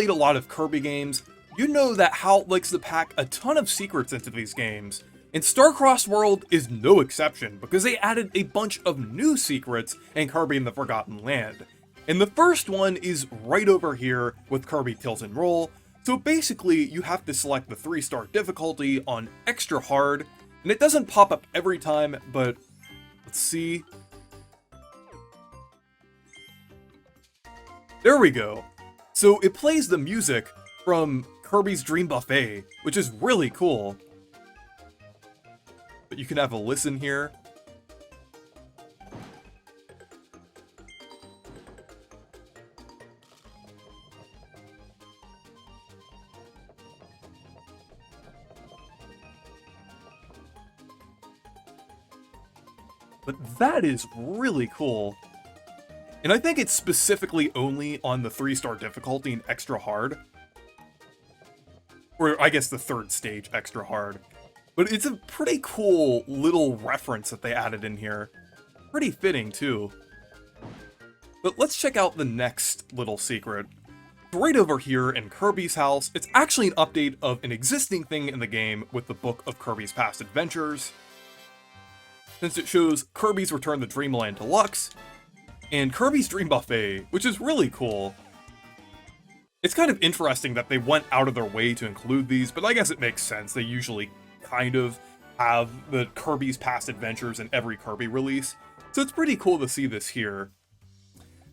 played a lot of Kirby games, you know that Howl likes to pack a ton of secrets into these games, and Star-Crossed World is no exception because they added a bunch of new secrets in Kirby and the Forgotten Land. And the first one is right over here with Kirby Tilt and Roll, so basically you have to select the 3-star difficulty on Extra Hard, and it doesn't pop up every time, but let's see. There we go. So it plays the music from Kirby's Dream Buffet, which is really cool. But you can have a listen here. But that is really cool. And I think it's specifically only on the 3-star difficulty in Extra Hard. Or I guess the 3rd stage Extra Hard. But it's a pretty cool little reference that they added in here. Pretty fitting too. But let's check out the next little secret. Right over here in Kirby's house, it's actually an update of an existing thing in the game with the Book of Kirby's Past Adventures. Since it shows Kirby's Return to Dreamland Deluxe, and Kirby's Dream Buffet, which is really cool. It's kind of interesting that they went out of their way to include these, but I guess it makes sense. They usually kind of have the Kirby's Past Adventures in every Kirby release, so it's pretty cool to see this here.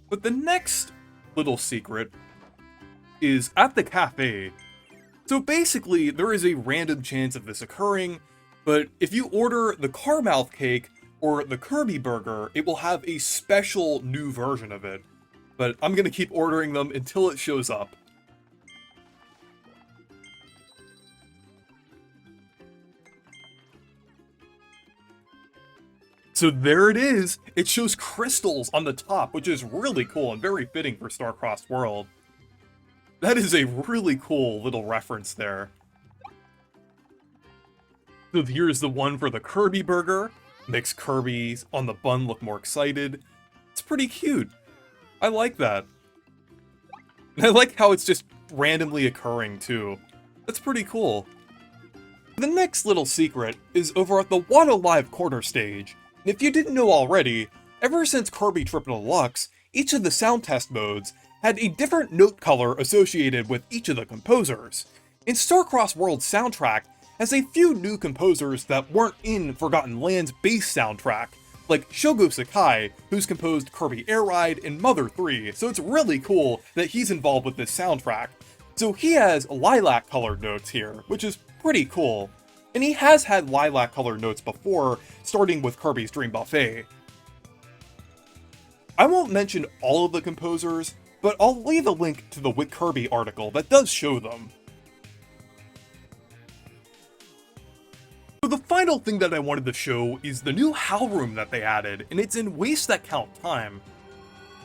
But the next little secret is at the cafe. So basically, there is a random chance of this occurring, but if you order the Carmouth Cake or the Kirby Burger, it will have a special new version of it. But I'm gonna keep ordering them until it shows up. So there it is! It shows crystals on the top, which is really cool and very fitting for Star-Crossed World. That is a really cool little reference there. So here's the one for the Kirby Burger. Makes Kirby on the bun look more excited. It's pretty cute. I like that. And I like how it's just randomly occurring too. That's pretty cool. The next little secret is over at the Watto Live Quarter stage. And if you didn't know already, ever since Kirby Triple Deluxe, each of the sound test modes had a different note color associated with each of the composers. And Star-Crossed World's soundtrack has a few new composers that weren't in Forgotten Land's base soundtrack, like Shogo Sakai, who's composed Kirby Air Ride and Mother 3, so it's really cool that he's involved with this soundtrack. So he has lilac-colored notes here, which is pretty cool. And he has had lilac-colored notes before, starting with Kirby's Dream Buffet. I won't mention all of the composers, but I'll leave a link to the Wit Kirby article that does show them. So the final thing that I wanted to show is the new Howl room that they added, and it's in Wastes That Count Time.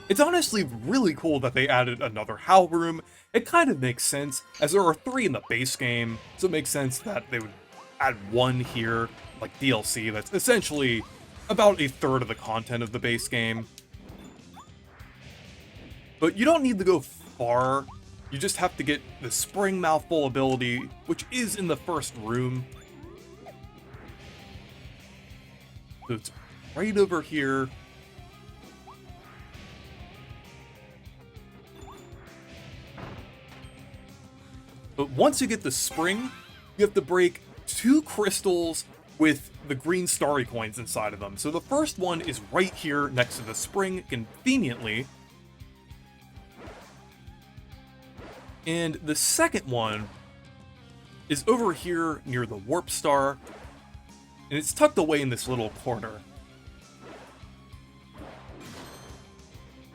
It's honestly really cool that they added another Howl room. It kind of makes sense, as there are 3 in the base game, so it makes sense that they would add 1 here, like DLC, that's essentially about a third of the content of the base game. But you don't need to go far, you just have to get the Spring Mouthful ability, which is in the first room. So it's right over here. But once you get the spring, you have to break 2 crystals with the green starry coins inside of them. So the first one is right here next to the spring, conveniently. And the second one is over here near the warp star. And it's tucked away in this little corner.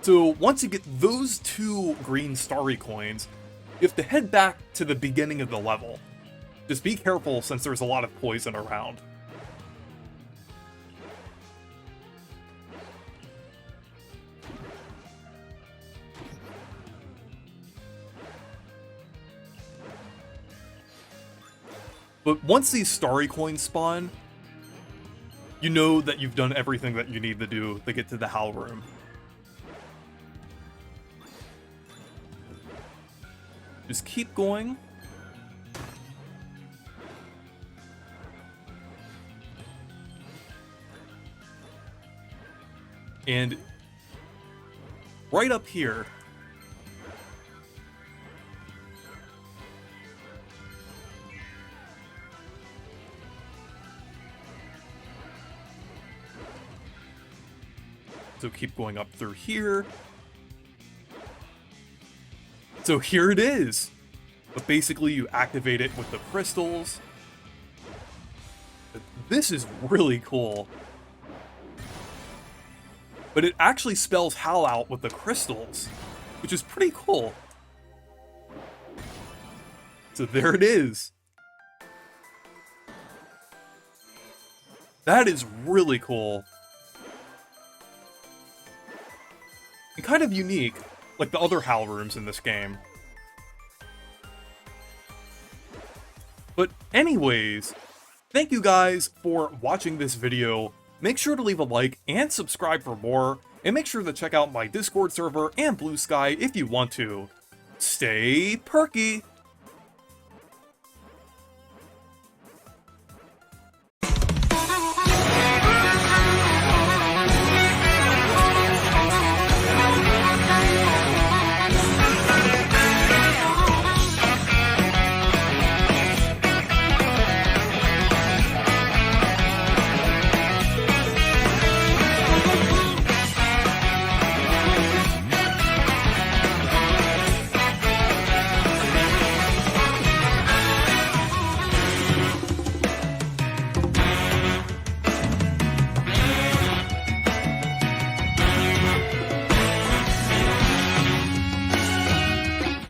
So once you get those 2 green starry coins, you have to head back to the beginning of the level. Just be careful since there's a lot of poison around. But once these starry coins spawn, you know that you've done everything that you need to do to get to the Howl room. Just keep going. And right up here, so keep going up through here. So here it is. But basically you activate it with the crystals. This is really cool. But it actually spells howl out with the crystals, which is pretty cool. So there it is. That is really cool. And kind of unique, like the other howl rooms in this game. But anyways, thank you guys for watching this video. Make sure to leave a like and subscribe for more, and make sure to check out my Discord server and Blue Sky if you want to. Stay perky!